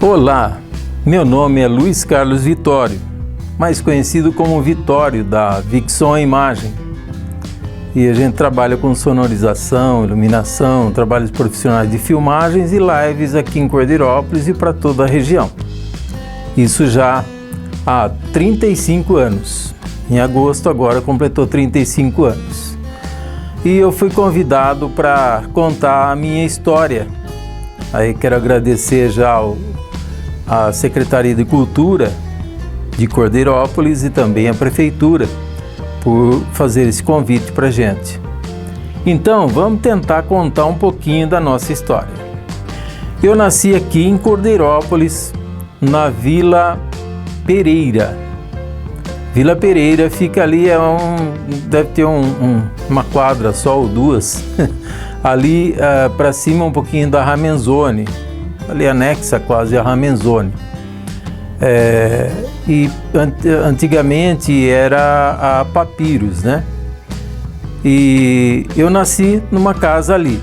Olá, meu nome é Luiz Carlos Vitório, mais conhecido como Vitório da Vixon Imagem. E a gente trabalha com sonorização, iluminação, trabalhos profissionais de filmagens e lives aqui em Cordeirópolis e para toda a região. Isso já há 35 anos. Em agosto agora completou 35 anos. E eu fui convidado para contar a minha história. Aí quero agradecer já a Secretaria de Cultura de Cordeirópolis e também a Prefeitura por fazer esse convite para a gente. Então, vamos tentar contar um pouquinho da nossa história. Eu nasci aqui em Cordeirópolis, na Vila Pereira. Vila Pereira fica ali, deve ter uma quadra só ou duas, ali para cima um pouquinho da Ramenzone, ali anexa quase a Ramenzone. E antigamente era a Papiros, né? E eu nasci numa casa ali,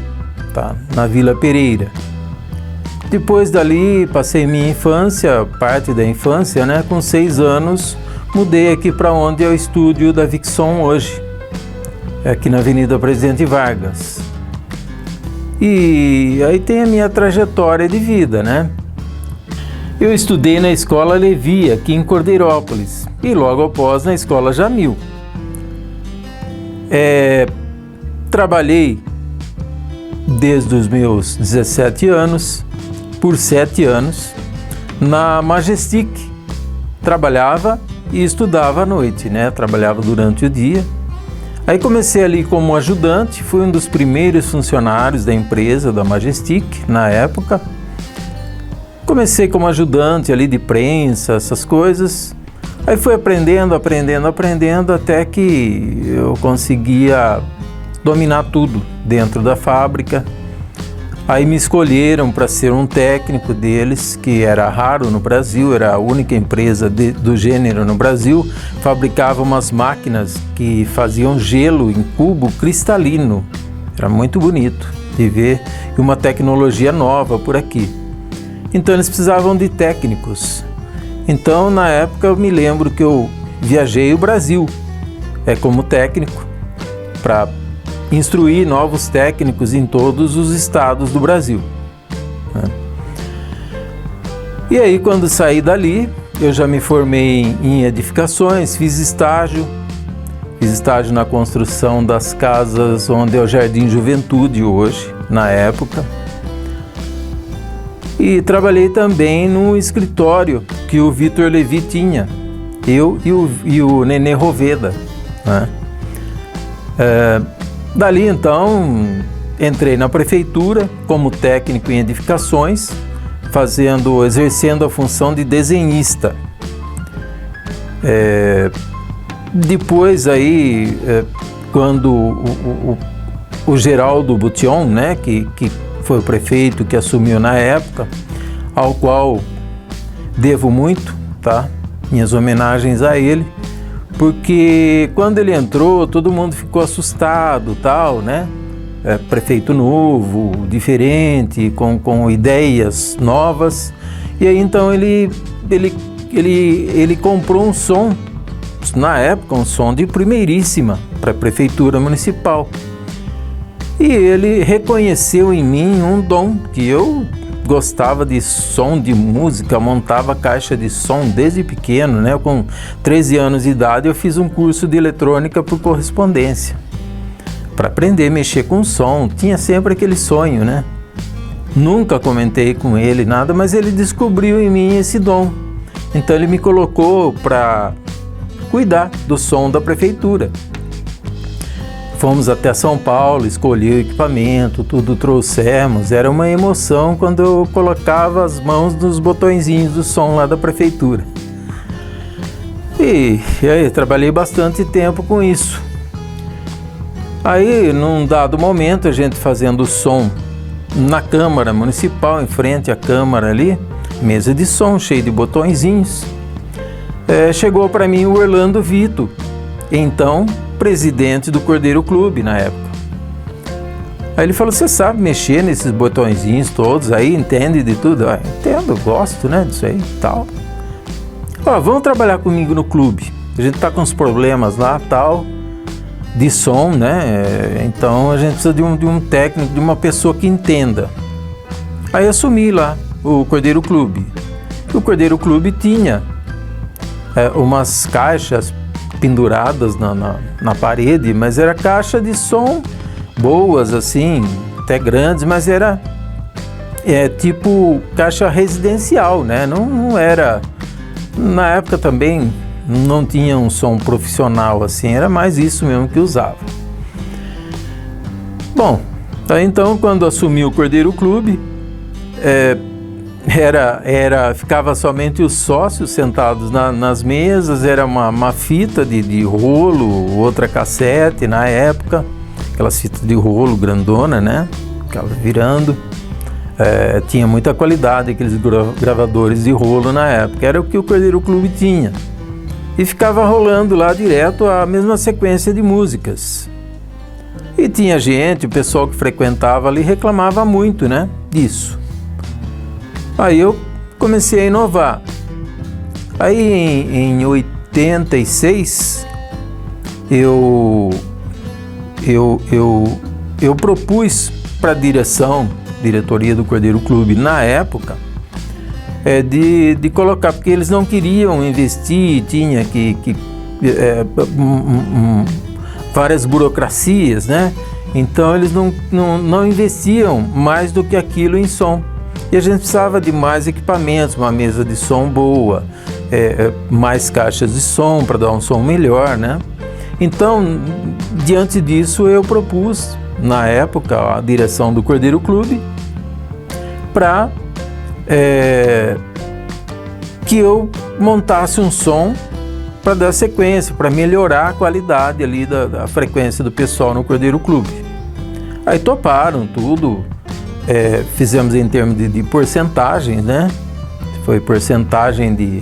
tá? Na Vila Pereira. Depois dali passei minha infância, parte da infância, né? Com 6 anos mudei aqui para onde é o estúdio da Vixon hoje, aqui na Avenida Presidente Vargas. E aí tem a minha trajetória de vida, né? Eu estudei na Escola Levi, aqui em Cordeirópolis, e logo após na Escola Jamil. Trabalhei desde os meus 17 anos, por 7 anos, na Majestic. Trabalhava e estudava à noite, né? Trabalhava durante o dia. Aí comecei ali como ajudante, fui um dos primeiros funcionários da empresa, da Majestic, na época. Comecei como ajudante ali de prensa, essas coisas. Aí fui aprendendo, até que eu conseguia dominar tudo dentro da fábrica. Aí me escolheram para ser um técnico deles, que era raro no Brasil, era a única empresa do gênero no Brasil. Fabricava umas máquinas que faziam gelo em cubo cristalino. Era muito bonito de ver, e uma tecnologia nova por aqui. Então eles precisavam de técnicos. Então na época eu me lembro que eu viajei o Brasil como técnico para instruir novos técnicos em todos os estados do Brasil. E aí quando saí dali, eu já me formei em edificações, fiz estágio na construção das casas onde é o Jardim Juventude hoje, na época. E trabalhei também no escritório que o Vitor Levi tinha, eu e o Nenê Roveda, né? Dali então entrei na prefeitura como técnico em edificações, exercendo a função de desenhista. Depois aí, quando o Geraldo Bution, né, que foi o prefeito que assumiu na época, ao qual devo muito, tá? Minhas homenagens a ele, porque quando ele entrou, todo mundo ficou assustado, tal, né? Prefeito novo, diferente, com ideias novas. E aí então ele comprou um som, na época um som de primeiríssima para a prefeitura municipal. E ele reconheceu em mim um dom, que eu gostava de som, de música, montava caixa de som desde pequeno, né? Com 13 anos de idade eu fiz um curso de eletrônica por correspondência, para aprender a mexer com som. Tinha sempre aquele sonho, né? Nunca comentei com ele nada, mas ele descobriu em mim esse dom. Então ele me colocou para cuidar do som da prefeitura. Fomos até São Paulo, escolhi o equipamento, tudo trouxemos. Era uma emoção quando eu colocava as mãos nos botõezinhos do som lá da prefeitura. E aí trabalhei bastante tempo com isso. Aí, num dado momento, a gente fazendo o som na Câmara Municipal, em frente à Câmara ali, mesa de som cheia de botõezinhos, chegou para mim o Orlando Vito, então presidente do Cordeiro Clube na época. Aí ele falou, você sabe mexer nesses botõezinhos todos aí, entende de tudo? Ah, entendo, gosto, né, disso aí e tal. Ó, vamos trabalhar comigo no clube. A gente tá com uns problemas lá, tal, de som, né? Então a gente precisa de um técnico, de uma pessoa que entenda. Aí assumi lá o Cordeiro Clube. O Cordeiro Clube tinha umas caixas penduradas na parede, mas era caixa de som boas, assim, até grandes, mas era tipo caixa residencial, né? Não era... Na época também não tinha um som profissional assim, era mais isso mesmo que usava. Bom, então quando assumi o Cordeiro Clube, ficava somente os sócios sentados nas mesas, era uma fita de rolo, outra cassete na época, aquelas fitas de rolo grandona, né? Ficava virando. Tinha muita qualidade aqueles gravadores de rolo na época, era o que o Cordeiro Clube tinha. E ficava rolando lá direto a mesma sequência de músicas. E tinha gente, o pessoal que frequentava ali reclamava muito, né, disso. Aí eu comecei a inovar. Aí em 86 eu propus para a diretoria do Cordeiro Clube na época de colocar, porque eles não queriam investir, tinha várias burocracias, né? Então eles não investiam mais do que aquilo em som. E a gente precisava de mais equipamentos, uma mesa de som boa, mais caixas de som para dar um som melhor, né? Então, diante disso, eu propus, na época, a direção do Cordeiro Clube, para que eu montasse um som para dar sequência, para melhorar a qualidade ali da frequência do pessoal no Cordeiro Clube. Aí toparam tudo, fizemos em termos de porcentagem, né? Foi porcentagem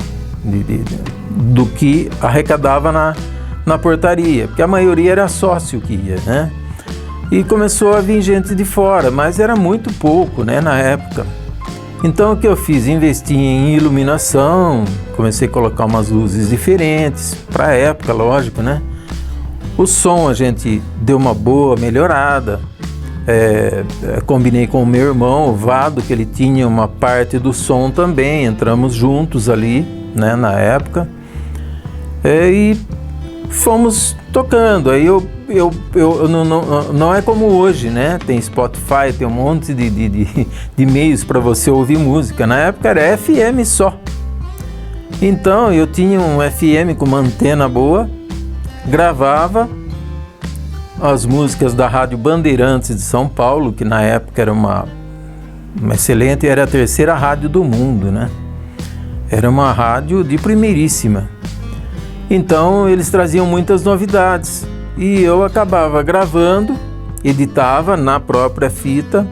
do que arrecadava na portaria, porque a maioria era sócio que ia, né? E começou a vir gente de fora, mas era muito pouco, né, na época. Então o que eu fiz? Investi em iluminação, comecei a colocar umas luzes diferentes, para a época, lógico, né? O som a gente deu uma boa melhorada, combinei com o meu irmão, o Vado, que ele tinha uma parte do som também, entramos juntos ali, né, na época, e fomos tocando. Aí não é como hoje, né? Tem Spotify, tem um monte de meios para você ouvir música. Na época era FM só. Então eu tinha um FM com uma antena boa, gravava as músicas da Rádio Bandeirantes de São Paulo, que na época era uma excelente, era a terceira rádio do mundo, né? Era uma rádio de primeiríssima. Então eles traziam muitas novidades e eu acabava gravando, editava na própria fita,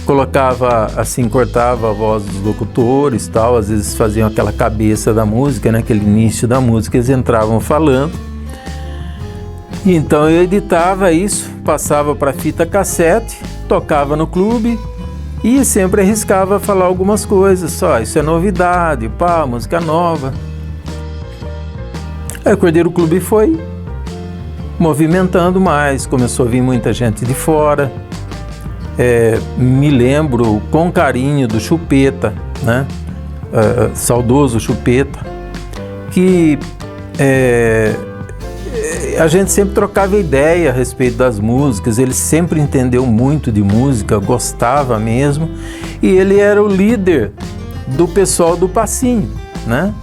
colocava assim, cortava a voz dos locutores, tal, às vezes faziam aquela cabeça da música, né, aquele início da música, eles entravam falando. Então eu editava isso, passava para fita cassete, tocava no clube e sempre arriscava falar algumas coisas, só isso é novidade, pá, música nova. Aí o Cordeiro Clube foi movimentando mais, começou a vir muita gente de fora. Me lembro com carinho do Chupeta, né? Saudoso Chupeta, que a gente sempre trocava ideia a respeito das músicas, ele sempre entendeu muito de música, gostava mesmo, e ele era o líder do pessoal do Passinho, né?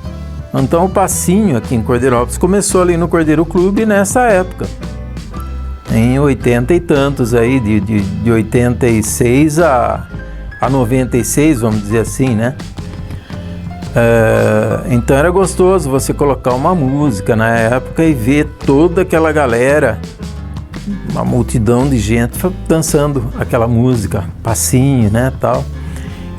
Então o Passinho aqui em Cordeirópolis começou ali no Cordeiro Clube nessa época, em 80 e tantos aí, de 86 a 96, vamos dizer assim, né? Então era gostoso você colocar uma música na época e ver toda aquela galera, uma multidão de gente dançando aquela música, Passinho, né, tal.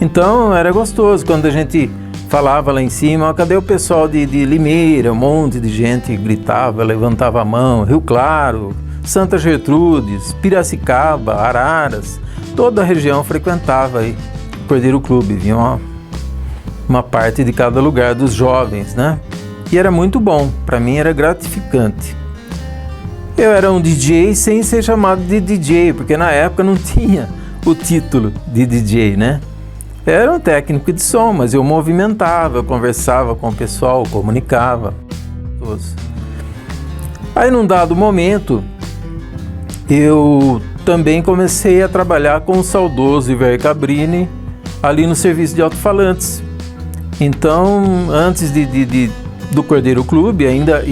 Então era gostoso quando a gente falava lá em cima, cadê o pessoal de Limeira? Um monte de gente gritava, levantava a mão, Rio Claro, Santa Gertrudes, Piracicaba, Araras, toda a região frequentava aí o Cordeiro Clube, vinha uma parte de cada lugar dos jovens, né? E era muito bom, para mim era gratificante. Eu era um DJ sem ser chamado de DJ, porque na época não tinha o título de DJ, né? Era um técnico de som, mas eu movimentava, eu conversava com o pessoal, comunicava. Aí num dado momento, eu também comecei a trabalhar com o saudoso Iver Cabrini ali no serviço de alto-falantes. Então, antes do Cordeiro Clube, ainda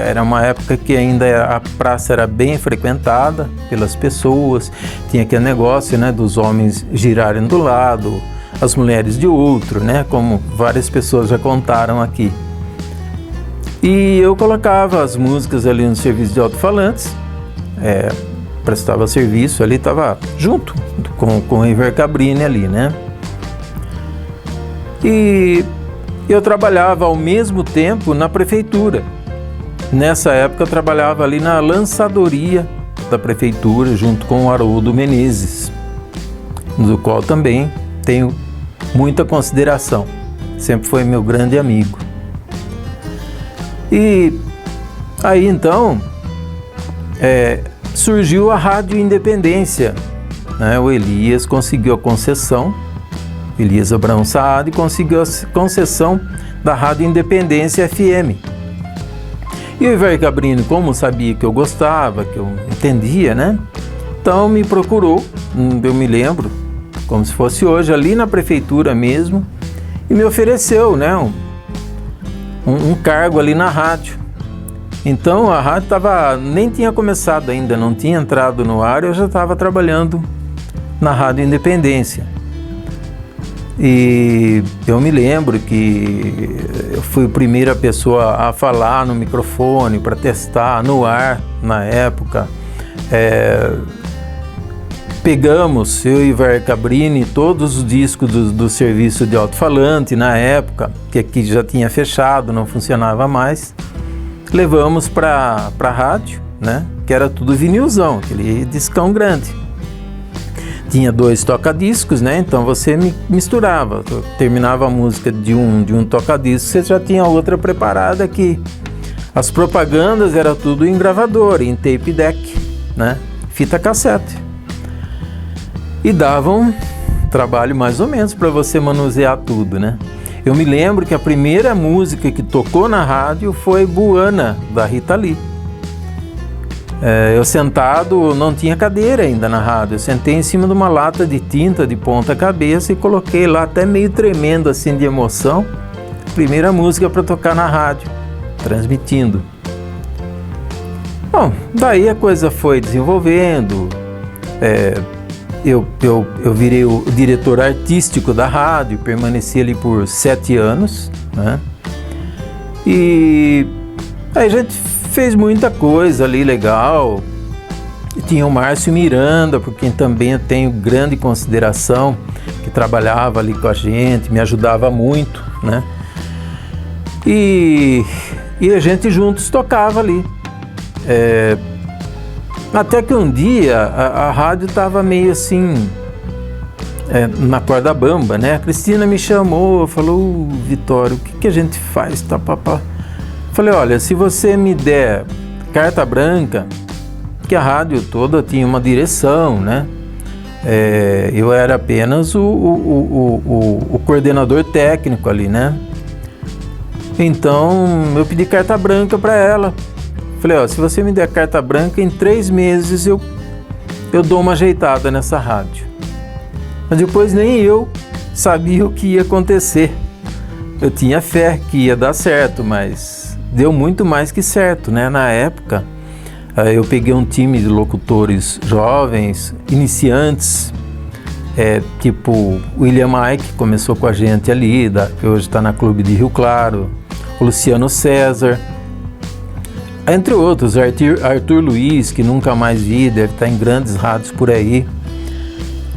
era uma época que ainda a praça era bem frequentada pelas pessoas, tinha aquele negócio, né, dos homens girarem do lado, as mulheres de outro, né, como várias pessoas já contaram aqui. E eu colocava as músicas ali no serviço de alto-falantes, prestava serviço ali, estava junto com o Iver Cabrini ali, né? E eu trabalhava ao mesmo tempo na prefeitura. Nessa época eu trabalhava ali na lançadoria da prefeitura, junto com o Haroldo Menezes, do qual também tenho muita consideração. Sempre foi meu grande amigo. E aí então surgiu a Rádio Independência, né? O Elias conseguiu a concessão, Elias Abrão Saad conseguiu a concessão da Rádio Independência FM. E o Iver Cabrini, como sabia que eu gostava, que eu entendia, né? Então me procurou, eu me lembro, como se fosse hoje, ali na prefeitura mesmo, e me ofereceu, né, um cargo ali na rádio. Então a rádio nem tinha começado ainda, não tinha entrado no ar, eu já estava trabalhando na Rádio Independência. E eu me lembro que eu fui a primeira pessoa a falar no microfone para testar no ar na época. Pegamos, eu e Iver Cabrini, todos os discos do serviço de alto-falante na época, que aqui já tinha fechado, não funcionava mais. Levamos para a rádio, né? Que era tudo vinilzão, aquele discão grande. Tinha 2 toca-discos, né? Então você misturava, terminava a música de um toca-disco, você já tinha outra preparada aqui. As propagandas era tudo em gravador, em tape deck, né? Fita cassete. E dava um trabalho mais ou menos para você manusear tudo, né? Eu me lembro que a primeira música que tocou na rádio foi Buana, da Rita Lee. Eu sentado, não tinha cadeira ainda na rádio, eu sentei em cima de uma lata de tinta de ponta cabeça e coloquei lá, até meio tremendo assim de emoção, primeira música para tocar na rádio, transmitindo. Bom, daí a coisa foi desenvolvendo, eu virei o diretor artístico da rádio, permaneci ali por 7 anos, né? E aí a gente fez muita coisa ali legal. Tinha o Márcio Miranda, por quem também eu tenho grande consideração, que trabalhava ali com a gente, me ajudava muito, né? E a gente juntos tocava ali. Até que um dia a rádio estava meio assim, na corda bamba, né? A Cristina me chamou, falou: Vitório, o que a gente faz? Tá, papá. Falei: olha, se você me der carta branca, que a rádio toda tinha uma direção, né? Eu era apenas o coordenador técnico ali, né? Então eu pedi carta branca para ela. Falei: ó, se você me der carta branca, em 3 meses eu dou uma ajeitada nessa rádio. Mas depois nem eu sabia o que ia acontecer. Eu tinha fé que ia dar certo, mas deu muito mais que certo, né? Na época, eu peguei um time de locutores jovens, iniciantes, tipo William Mike, que começou com a gente ali, que hoje está na Clube de Rio Claro, o Luciano César, entre outros, Arthur Luiz, que nunca mais vi, deve estar em grandes rádios por aí,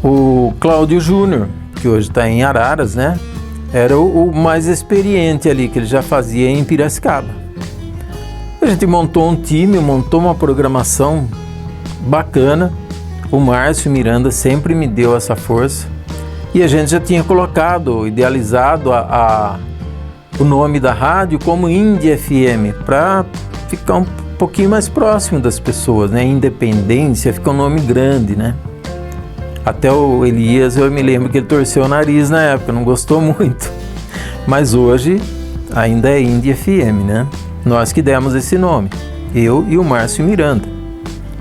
o Cláudio Júnior, que hoje está em Araras, né? Era o mais experiente ali, que ele já fazia em Piracicaba. A gente montou um time, montou uma programação bacana. O Márcio Miranda sempre me deu essa força. E a gente já tinha colocado, idealizado o nome da rádio como Indie FM, para ficar um pouquinho mais próximo das pessoas, né? Independência fica um nome grande, né? Até o Elias, eu me lembro que ele torceu o nariz na época, não gostou muito. Mas hoje ainda é Indie FM, né? Nós que demos esse nome, eu e o Márcio Miranda,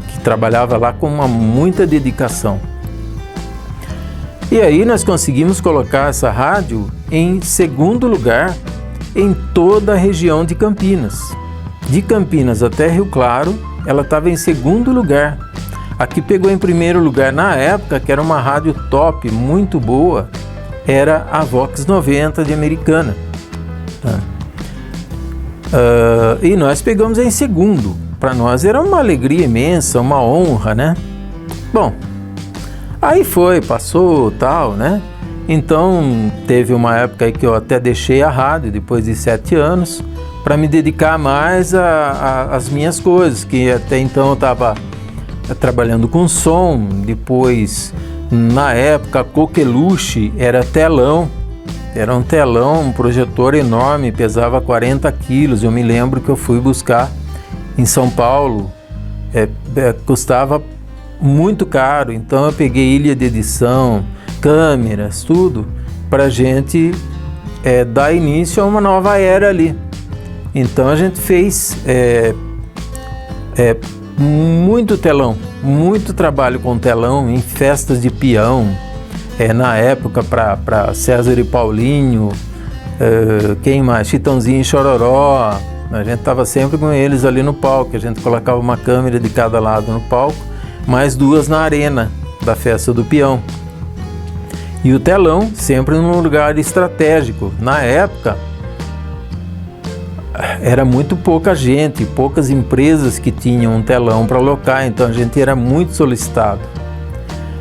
que trabalhava lá com muita dedicação. E aí nós conseguimos colocar essa rádio em segundo lugar em toda a região de Campinas. De Campinas até Rio Claro, ela estava em segundo lugar. A que pegou em primeiro lugar na época, que era uma rádio top, muito boa, era a Vox 90 de Americana. E nós pegamos em segundo. Para nós era uma alegria imensa, uma honra, né? Bom, aí passou, tal, né? Então, teve uma época aí que eu até deixei a rádio, depois de 7 anos, para me dedicar mais às minhas coisas, que até então eu estava trabalhando com som. Depois, na época, a Coqueluche era telão, era um telão, um projetor enorme, pesava 40 quilos. Eu me lembro que eu fui buscar em São Paulo, custava muito caro, então eu peguei ilha de edição, câmeras, tudo, para a gente dar início a uma nova era ali. Então a gente fez muito telão, muito trabalho com telão em festas de peão, na época para César e Paulinho, quem mais? Chitãozinho e Chororó. A gente estava sempre com eles ali no palco, a gente colocava uma câmera de cada lado no palco, mais 2 na arena da festa do peão. E o telão sempre num lugar estratégico. Na época, era muito pouca gente, poucas empresas que tinham um telão para alocar, então a gente era muito solicitado.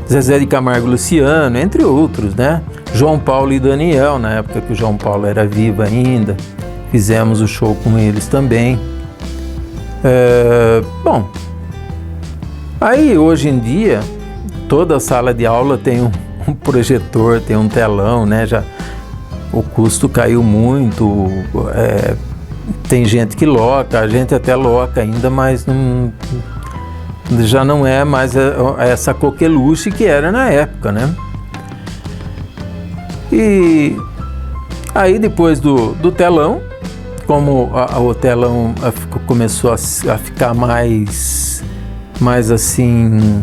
Zezé de Camargo e Luciano, entre outros, né? João Paulo e Daniel, na época que o João Paulo era vivo ainda, fizemos o show com eles também. Bom, aí hoje em dia, toda a sala de aula tem um projetor, tem um telão, né? Já, o custo caiu muito, tem gente que loca, a gente até loca ainda, mas já não é mais essa coqueluche que era na época, né? E aí depois do telão, como o telão começou a ficar mais assim,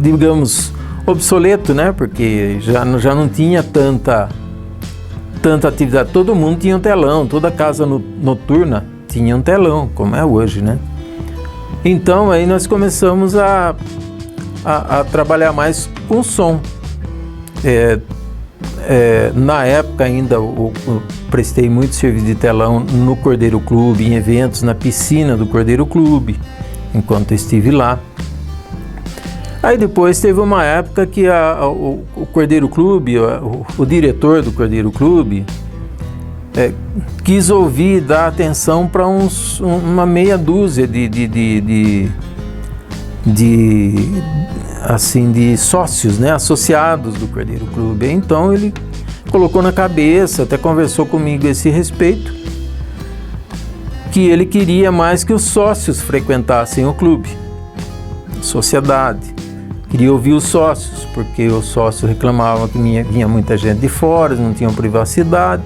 digamos, obsoleto, né? Porque já não tinha tanta atividade. Todo mundo tinha um telão, toda casa noturna tinha um telão, como é hoje, né? Então aí nós começamos a trabalhar mais com som. Na época ainda eu prestei muito serviço de telão no Cordeiro Clube, em eventos na piscina do Cordeiro Clube, enquanto eu estive lá. Aí depois teve uma época que o Cordeiro Clube, o diretor do Cordeiro Clube, quis ouvir, dar atenção para uma meia dúzia de sócios, né, associados do Cordeiro Clube. Então ele colocou na cabeça, até conversou comigo a esse respeito, que ele queria mais que os sócios frequentassem o clube, a sociedade. Queria ouvir os sócios, porque os sócios reclamavam que vinha muita gente de fora, não tinham privacidade.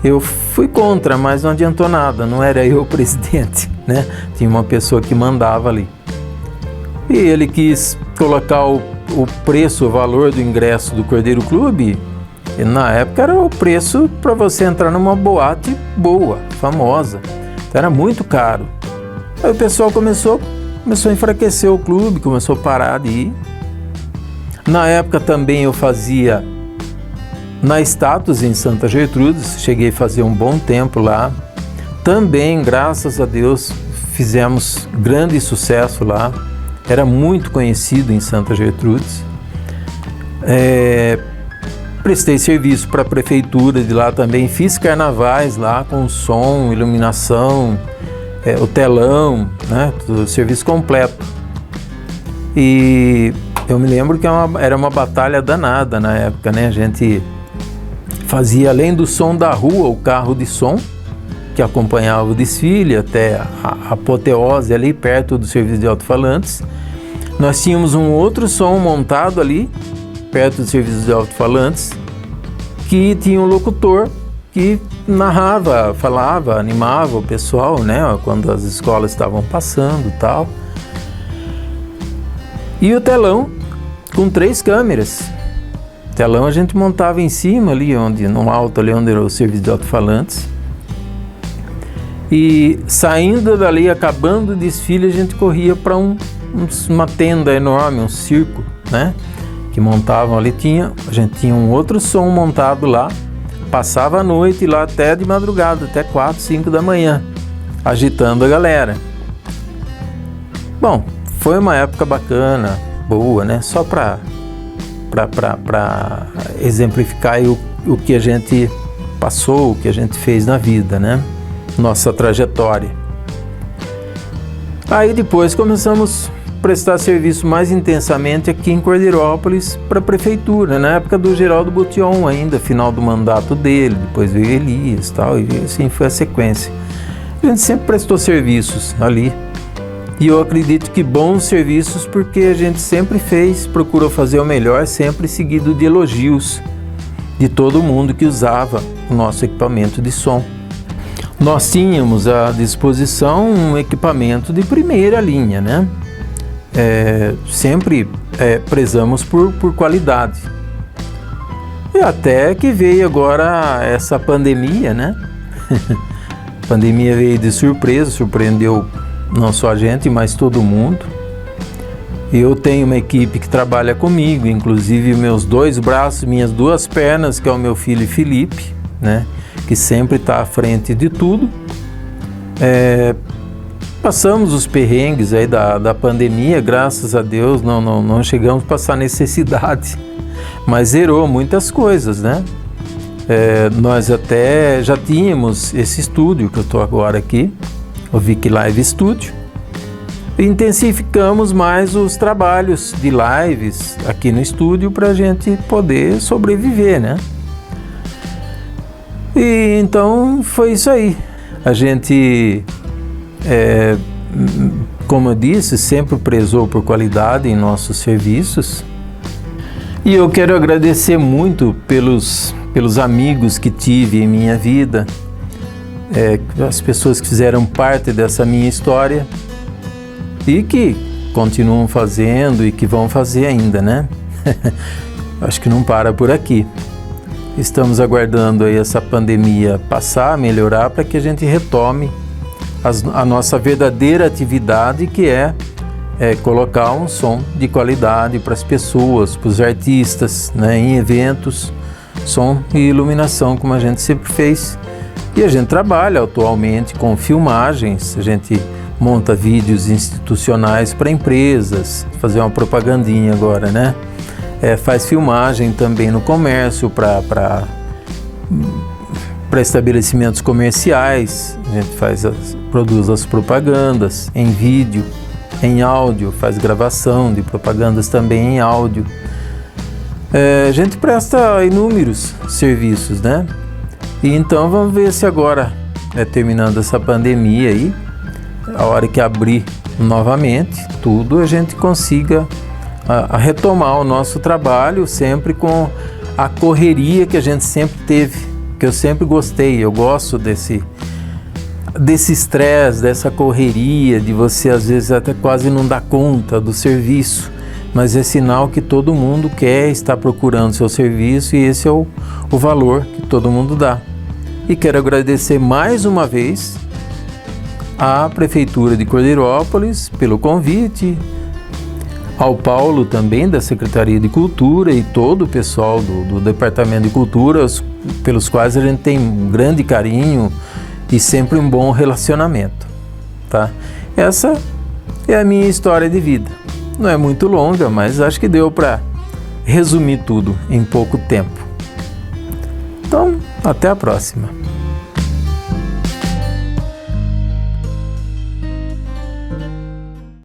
Eu fui contra, mas não adiantou nada, não era eu o presidente, né? Tinha uma pessoa que mandava ali. E ele quis colocar o preço, o valor do ingresso do Cordeiro Clube, e na época era o preço para você entrar numa boate boa, famosa. Então era muito caro. Aí o pessoal começou a enfraquecer o clube, começou a parar de ir. Na época também eu fazia na Status em Santa Gertrudes, cheguei a fazer um bom tempo lá. Também, graças a Deus, fizemos grande sucesso lá. Era muito conhecido em Santa Gertrudes. Prestei serviço para a prefeitura de lá também, fiz carnavais lá com som, iluminação, o telão, né, o serviço completo. E eu me lembro que era uma batalha danada na época, né? A gente fazia, além do som da rua, o carro de som, que acompanhava o desfile até a apoteose ali perto do serviço de alto-falantes. Nós tínhamos um outro som montado ali, perto do serviço de alto-falantes, que tinha um locutor que narrava, falava, animava o pessoal, né? Quando as escolas estavam passando e tal. E o telão com 3 câmeras. O telão a gente montava em cima ali, no alto ali onde era o serviço de alto-falantes. E saindo dali, acabando o desfile, a gente corria para uma tenda enorme, um circo, né? Que montavam ali, a gente tinha um outro som montado lá, passava a noite lá até de madrugada, até 4, 5 da manhã, agitando a galera. Bom, foi uma época bacana, boa, né? Só para exemplificar aí o que a gente passou, o que a gente fez na vida, né? Nossa trajetória. Aí depois começamos a prestar serviço mais intensamente aqui em Cordeirópolis para a prefeitura, na época do Geraldo Botion ainda, final do mandato dele, depois veio Elias e tal, e assim foi a sequência. A gente sempre prestou serviços ali. E eu acredito que bons serviços porque a gente sempre procurou fazer o melhor, sempre seguido de elogios de todo mundo que usava o nosso equipamento de som. Nós tínhamos à disposição um equipamento de primeira linha, né? Sempre prezamos por qualidade. E até que veio agora essa pandemia, né? A pandemia veio de surpresa, surpreendeu não só a gente, mas todo mundo. Eu tenho uma equipe que trabalha comigo, inclusive meus 2 braços, minhas 2 pernas, que é o meu filho Felipe, né? Que sempre está à frente de tudo. Passamos os perrengues aí da pandemia, graças a Deus, não chegamos a passar necessidade, mas zerou muitas coisas, né? Nós até já tínhamos esse estúdio que eu estou agora aqui, o Vic Live Studio, e intensificamos mais os trabalhos de lives aqui no estúdio para a gente poder sobreviver, né? E então foi isso aí. A gente, como eu disse, sempre prezou por qualidade em nossos serviços. E eu quero agradecer muito pelos amigos que tive em minha vida, as pessoas que fizeram parte dessa minha história e que continuam fazendo e que vão fazer ainda, né? Acho que não para por aqui. Estamos aguardando aí essa pandemia passar, melhorar, para que a gente retome a nossa verdadeira atividade, que é colocar um som de qualidade para as pessoas, para os artistas, né, em eventos, som e iluminação, como a gente sempre fez. E a gente trabalha atualmente com filmagens, a gente monta vídeos institucionais para empresas, fazer uma propagandinha agora, né? Faz filmagem também no comércio para estabelecimentos comerciais, a gente produz as propagandas em vídeo, em áudio, faz gravação de propagandas também em áudio. A gente presta inúmeros serviços, né? E então vamos ver se agora, terminando essa pandemia aí, a hora que abrir novamente tudo, a gente consiga a retomar o nosso trabalho, sempre com a correria que a gente sempre teve, que eu sempre gostei. Eu gosto desse estresse, dessa correria, de você às vezes até quase não dar conta do serviço, mas é sinal que todo mundo quer estar procurando seu serviço e esse é o valor que todo mundo dá. E quero agradecer mais uma vez à Prefeitura de Cordeirópolis pelo convite, ao Paulo também da Secretaria de Cultura e todo o pessoal do Departamento de Cultura, pelos quais a gente tem um grande carinho e sempre um bom relacionamento, tá? Essa é a minha história de vida. Não é muito longa, mas acho que deu para resumir tudo em pouco tempo. Então, até a próxima.